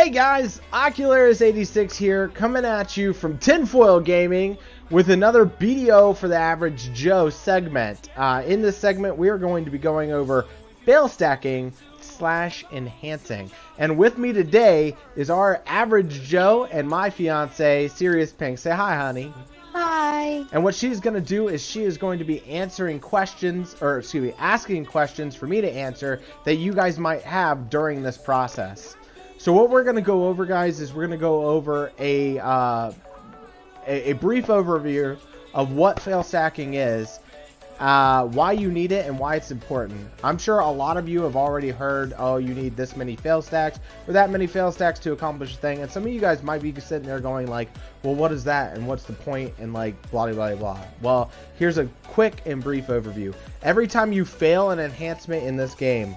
Hey guys, Ocularis86 here, coming at you from Tinfoil Gaming with another BDO for the Average Joe segment. In this segment, we are going to be going over fail stacking / enhancing. And with me today is our Average Joe and my fiance, Sirius Pink. Say hi, honey. Hi. And what she's going to do is she is going to be answering questions, or excuse me, asking questions for me to answer that you guys might have during this process. So what we're going to go over, guys, is we're going to go over a brief overview of what fail stacking is, why you need it, and why it's important. I'm sure a lot of you have already heard, oh, you need this many fail stacks or that many fail stacks to accomplish a thing. And some of you guys might be sitting there going like, well, what is that? And what's the point? And like, blah, blah, blah. Well, here's a quick and brief overview. Every time you fail an enhancement in this game,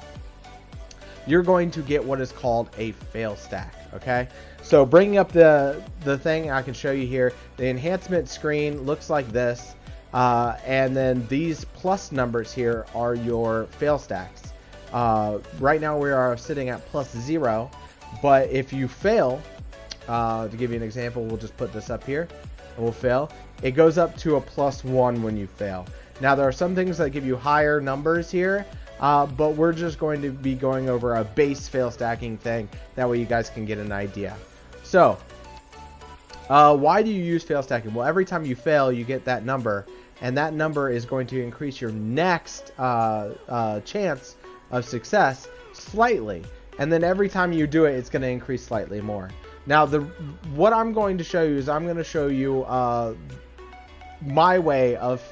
you're going to get what is called a fail stack. Okay, so bringing up the thing I can show you here, the enhancement screen looks like this, and then these plus numbers here are your fail stacks. Right now we are sitting at +0, but if you fail, to give you an example, we'll just put this up here and we'll fail. It goes up to a +1 when you fail. Now there are some things that give you higher numbers here, but we're just going to be going over a base fail stacking thing. That way you guys can get an idea. So, why do you use fail stacking? Well, every time you fail, you get that number, and that number is going to increase your next chance of success slightly. And then every time you do it, it's going to increase slightly more. Now, what I'm going to show you is I'm going to show you my way of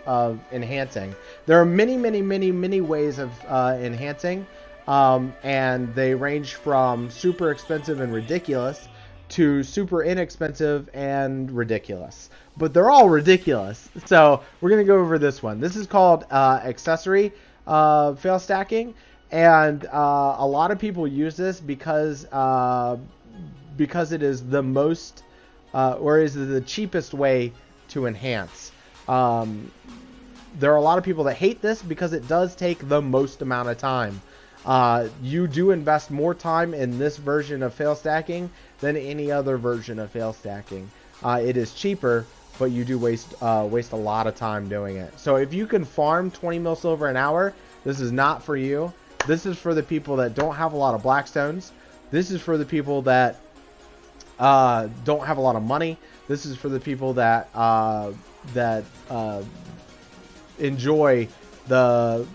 enhancing. There are many ways of enhancing, and they range from super expensive and ridiculous to super inexpensive and ridiculous, but they're all ridiculous. So we're gonna go over this one. This is called accessory fail stacking, and a lot of people use this because it is the most or is the cheapest way to enhance. There are a lot of people that hate this because it does take the most amount of time. You do invest more time in this version of fail stacking than any other version of fail stacking. It is cheaper, but you do waste a lot of time doing it. So if you can farm 20 mil silver an hour, this is not for you. This is for the people that don't have a lot of blackstones. This is for the people that don't have a lot of money. This is for the people that enjoy the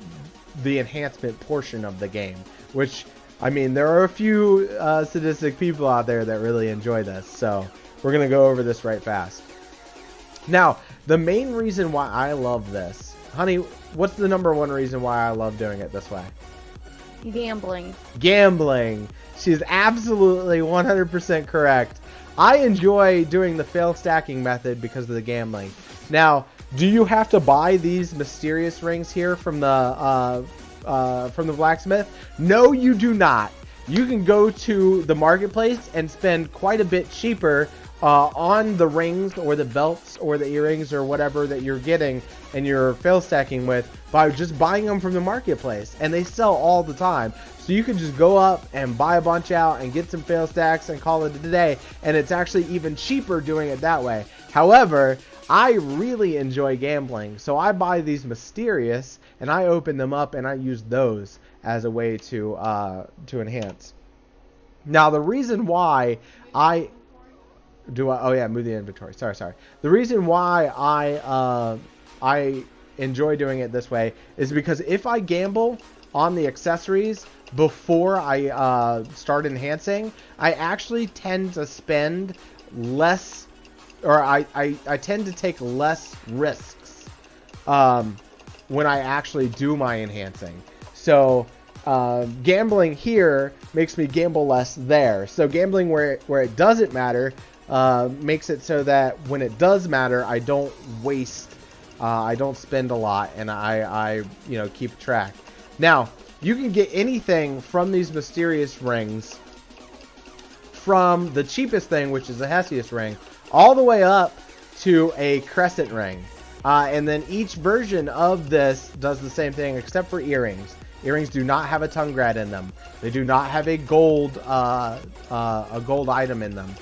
enhancement portion of the game, which, I mean, there are a few sadistic people out there that really enjoy this, so we're gonna go over this right fast. Now, the main reason why I love this, honey, what's the #1 reason why I love doing it this way? Gambling. She's absolutely 100% correct. I enjoy doing the fail stacking method because of the gambling. Now, do you have to buy these mysterious rings here from the blacksmith? No, you do not. You can go to the marketplace and spend quite a bit cheaper on the rings or the belts or the earrings or whatever that you're getting and you're fail stacking with by just buying them from the marketplace, and they sell all the time. So you can just go up and buy a bunch out and get some fail stacks and call it a day, and it's actually even cheaper doing it that way. However, I really enjoy gambling, so I buy these mysterious and I open them up and I use those as a way to enhance. Now, the reason why move the inventory. Sorry. The reason why I enjoy doing it this way is because if I gamble on the accessories before I start enhancing, I actually tend to spend less, or I tend to take less risks when I actually do my enhancing. So gambling here makes me gamble less there. So gambling where it doesn't matter makes it so that when it does matter, I don't waste, I don't spend a lot, and I keep track. Now, you can get anything from these mysterious rings, from the cheapest thing, which is the Hesius ring, all the way up to a crescent ring. And then each version of this does the same thing except for earrings. Earrings do not have a tongue grad in them. They do not have a gold item in them.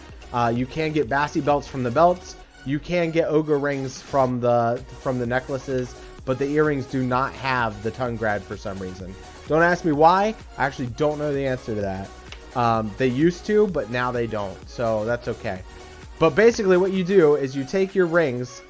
You can get Bassy belts from the belts. You can get ogre rings from the necklaces, but the earrings do not have the tongue grad for some reason. Don't ask me why. I actually don't know the answer to that. They used to, but now they don't, so that's okay. But basically what you do is you take your rings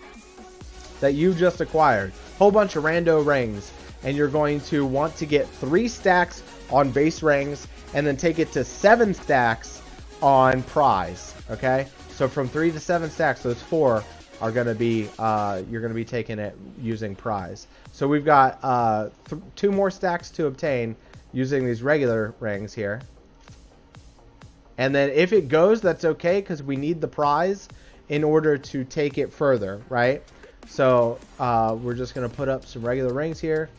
that you just acquired, whole bunch of rando rings, and you're going to want to get 3 stacks on base rings and then take it to 7 stacks on prize. Okay, so from 3 to 7 stacks, those 4 are going to be you're going to be taking it using prize. So we've got 2 more stacks to obtain using these regular rings here. And then if it goes, that's okay, because we need the prize in order to take it further, right? So we're just going to put up some regular rings here.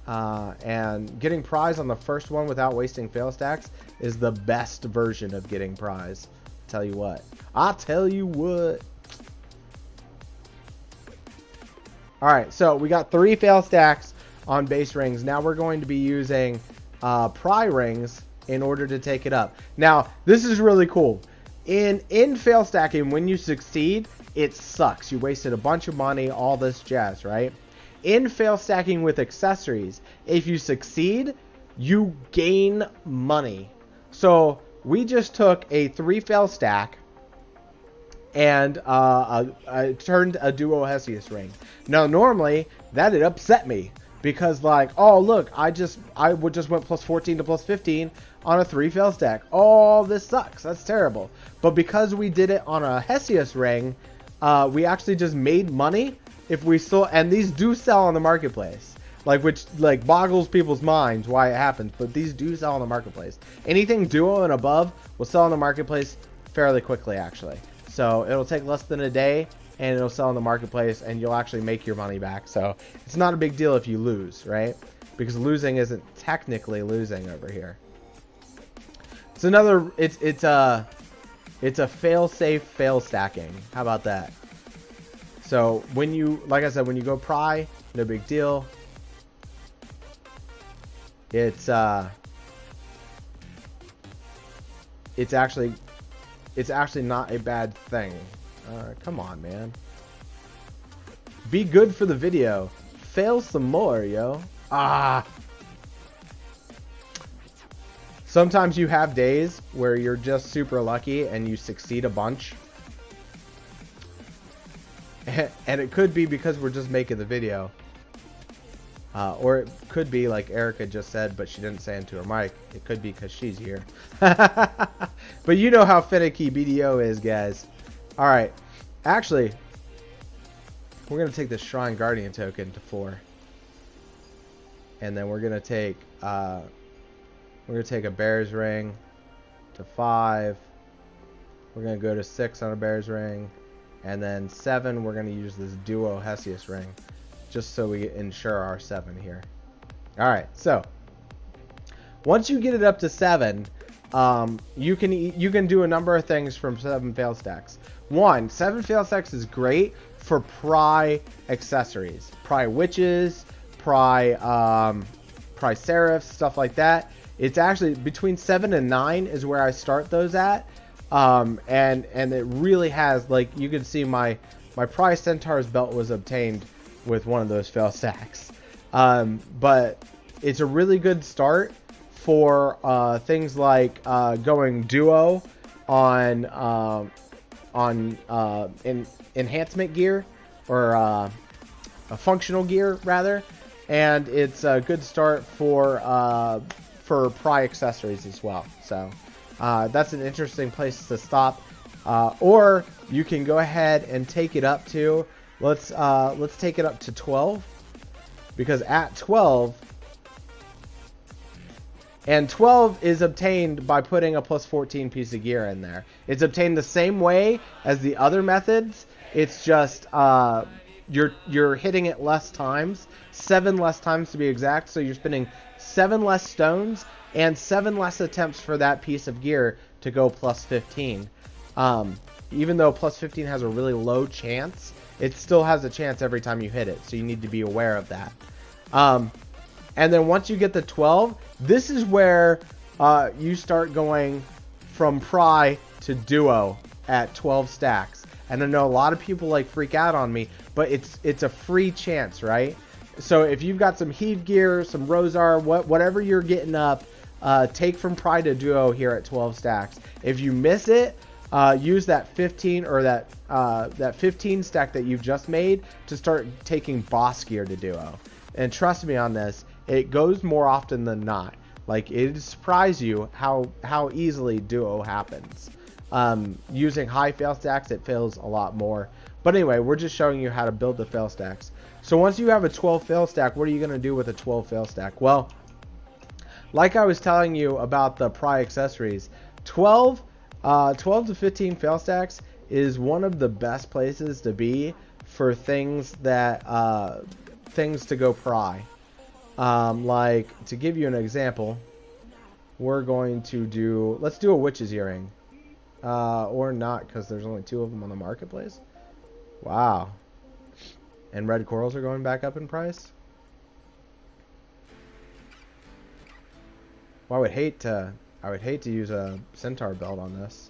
And getting prize on the first one without wasting fail stacks is the best version of getting prize. Tell you what. I'll tell you what. Alright, so we got 3 fail stacks on base rings. Now we're going to be using pry rings in order to take it up. Now, this is really cool. In fail stacking, when you succeed, it sucks. You wasted a bunch of money, all this jazz, right? In fail stacking with accessories, if you succeed, you gain money. So we just took a 3 fail stack and I turned a duo Hesius ring. Now normally that'd upset me because, like, oh look, I just went plus 14 to plus 15 on a 3 fail stack. Oh, this sucks. That's terrible. But because we did it on a Hesius ring, we actually just made money. If we still, and these do sell on the marketplace, which boggles people's minds why it happens, but these do sell on the marketplace. Anything duo and above will sell on the marketplace fairly quickly, actually. So it'll take less than a day and it'll sell on the marketplace and you'll actually make your money back. So it's not a big deal if you lose, right? Because losing isn't technically losing over here. It's another, it's a fail-safe fail stacking. How about that? So when you, like I said, when you go pry, no big deal. It's actually not a bad thing. Come on, man. Be good for the video. Fail some more, yo. Sometimes you have days where you're just super lucky and you succeed a bunch. And it could be because we're just making the video. Or it could be like Erica just said, but she didn't say into her mic. It could be because she's here. But you know how finicky BDO is, guys. Alright. Actually, we're going to take the Shrine Guardian token to 4. And then we're going to take a Bear's Ring to 5. We're going to go to 6 on a Bear's Ring. And then 7, we're going to use this Duo Hesius ring. Just so we ensure our 7 here. Alright, so. Once you get it up to 7, you can do a number of things from 7 fail stacks. 1, 7 fail stacks is great for pry accessories. Pry witches, pry seraphs, stuff like that. It's actually between 7 and 9 is where I start those at. And it really has, like, you can see my Pry Centaur's belt was obtained with one of those fail stacks. But it's a really good start for things like going duo on enhancement gear, or a functional gear rather, and it's a good start for pry accessories as well. So that's an interesting place to stop. Or you can go ahead and take it up to, let's take it up to 12, because at 12, and 12 is obtained by putting a plus 14 piece of gear in there. It's obtained the same way as the other methods. It's just you're hitting it less times, 7 less times to be exact. So you're spending 7 less stones and 7 less attempts for that piece of gear to go plus 15. Even though plus 15 has a really low chance, it still has a chance every time you hit it. So you need to be aware of that. And then once you get the 12, this is where you start going from pry to duo at 12 stacks. And I know a lot of people like freak out on me, but it's a free chance, right? So if you've got some heave gear, some Rosar, whatever you're getting up, take from pry to duo here at 12 stacks. If you miss it, use that 15 or that 15 stack that you've just made to start taking boss gear to duo. And trust me on this, it goes more often than not. Like, it'd surprise you how easily duo happens. Using high fail stacks, it fails a lot more. But anyway, we're just showing you how to build the fail stacks. So once you have a 12 fail stack, what are you going to do with a 12 fail stack? Well, like I was telling you about the pry accessories, 12 to 15 fail stacks is one of the best places to be for things that things to go pry. Like, to give you an example, we're going to do, let's do a witch's earring. Or not, because there's only 2 of them on the marketplace. Wow. And red corals are going back up in price. Well, I would hate to use a centaur belt on this.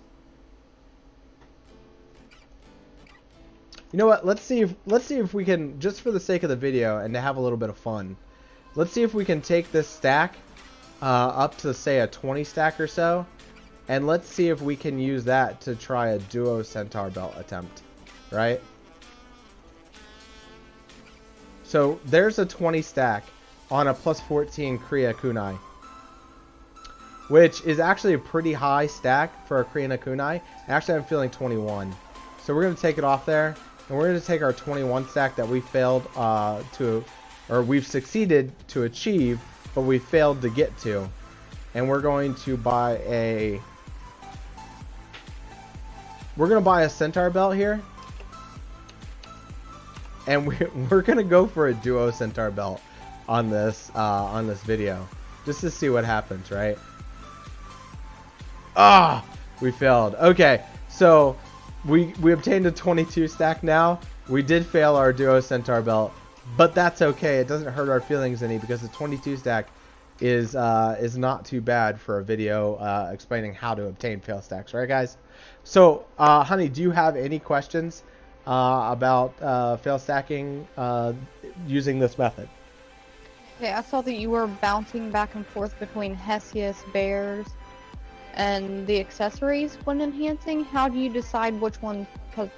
You know what? Let's see if we can, just for the sake of the video and to have a little bit of fun, let's see if we can take this stack up to, say, a 20 stack or so, and let's see if we can use that to try a duo centaur belt attempt, right? So there's a 20 stack on a plus 14 Kriya Kunai, which is actually a pretty high stack for a Kriya Kunai. Actually, I'm feeling 21. So we're going to take it off there, and we're going to take our 21 stack that we failed we've succeeded to achieve, but we failed to get to. And we're going to buy a centaur belt here. And we're going to go for a duo centaur belt on this video, just to see what happens, right? Ah, we failed. Okay, so we obtained a 22 stack now. We did fail our duo centaur belt, but that's okay. It doesn't hurt our feelings any, because the 22 stack is not too bad for a video explaining how to obtain fail stacks, right, guys? So, honey, do you have any questions about fail stacking using this method? Okay, I saw that you were bouncing back and forth between Hesius, bears, and the accessories when enhancing. How do you decide which one to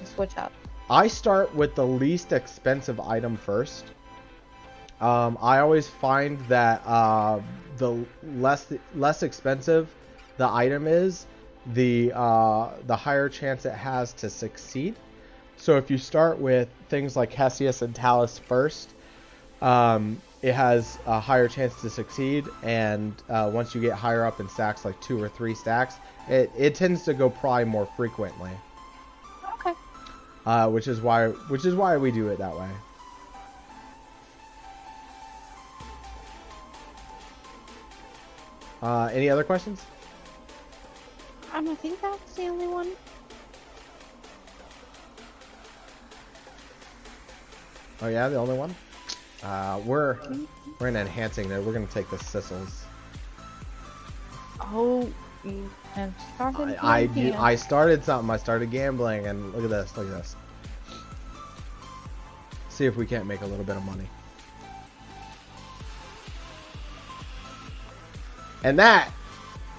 switch up? I start with the least expensive item first. I always find that the less expensive the item is, the higher chance it has to succeed. So if you start with things like Hesius and Talus first, it has a higher chance to succeed, and once you get higher up in stacks, like 2 or 3 stacks, it tends to go pry more frequently. Okay. Which is why we do it that way. Any other questions? I think that's the only one. Oh yeah, the only one? We're in enhancing there. We're gonna take the Sissels. Oh, you have started. I started something. I started gambling, and look at this. Look at this. See if we can't make a little bit of money. And that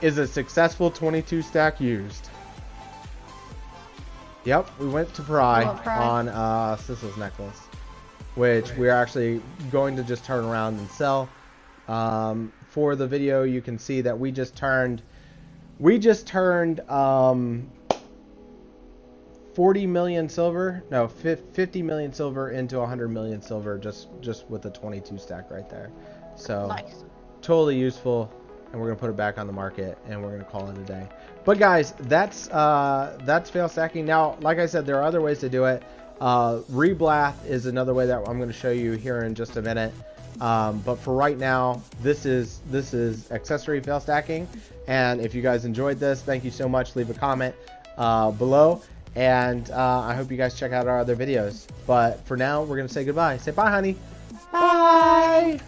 is a successful 22 stack used. Yep, we went to pry on Sissel's necklace, which we're actually going to just turn around and sell. For the video, you can see that we just turned 40 million silver, no, 50 million silver into 100 million silver just with the 22 stack right there. So nice. Totally useful. And we're gonna put it back on the market, and we're gonna call it a day. But guys, that's fail stacking. Now, like I said, there are other ways to do it. Reblath is another way that I'm gonna show you here in just a minute. But for right now, this is accessory fail stacking. And if you guys enjoyed this, thank you so much. Leave a comment below, and I hope you guys check out our other videos. But for now, we're gonna say goodbye. Say bye, honey. Bye.